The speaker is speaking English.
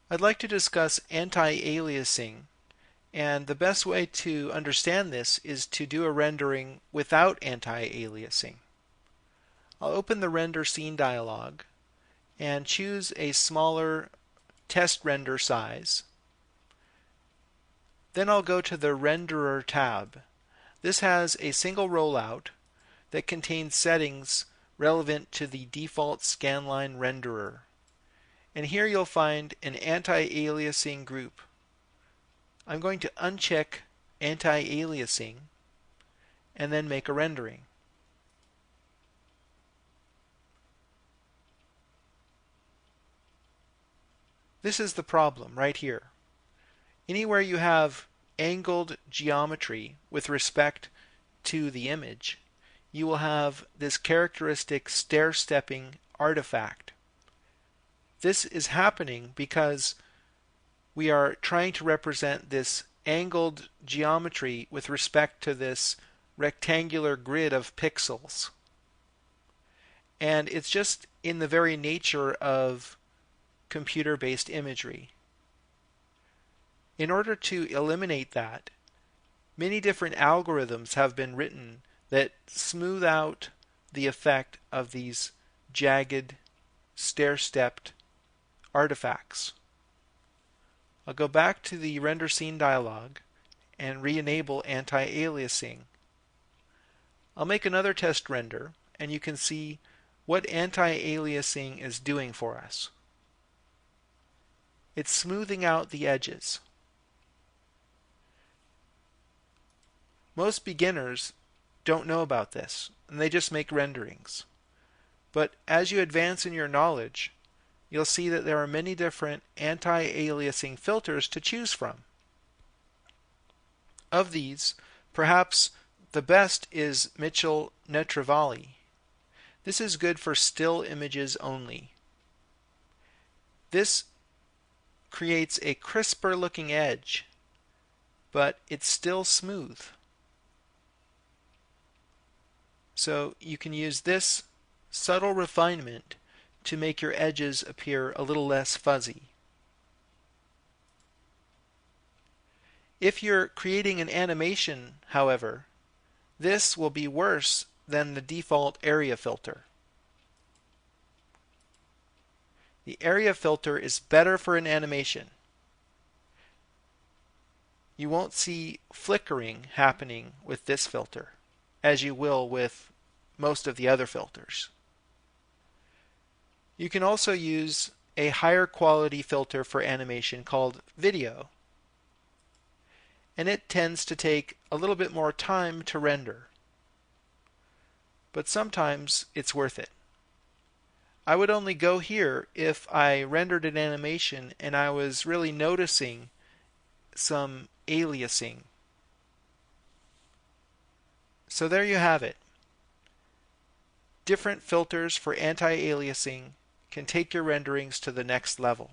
I'd like to discuss anti-aliasing, and the best way to understand this is to do a rendering without anti-aliasing. I'll open the render scene dialog and choose a smaller test render size. Then I'll go to the Renderer tab. This has a single rollout that contains settings relevant to the default scanline renderer. And here you'll find an anti-aliasing group. I'm going to uncheck anti-aliasing and then make a rendering. This is the problem right here. Anywhere you have angled geometry with respect to the image, you will have this characteristic stair-stepping artifact. This is happening because we are trying to represent this angled geometry with respect to this rectangular grid of pixels. And it's just in the very nature of computer-based imagery. In order to eliminate that, many different algorithms have been written that smooth out the effect of these jagged, stair-stepped artifacts. I'll go back to the render scene dialog and re-enable anti-aliasing. I'll make another test render and you can see what anti-aliasing is doing for us. It's smoothing out the edges. Most beginners don't know about this, and they just make renderings. But as you advance in your knowledge, you'll see that there are many different anti-aliasing filters to choose from. Of these, perhaps the best is Mitchell-Netravali. This is good for still images only. This creates a crisper looking edge, but it's still smooth. So you can use this subtle refinement to make your edges appear a little less fuzzy. If you're creating an animation, however, this will be worse than the default area filter. The area filter is better for an animation. You won't see flickering happening with this filter, as you will with most of the other filters. You can also use a higher quality filter for animation called video, and it tends to take a little bit more time to render, but sometimes it's worth it. I would only go here if I rendered an animation and I was really noticing some aliasing. So there you have it. Different filters for anti-aliasing can take your renderings to the next level.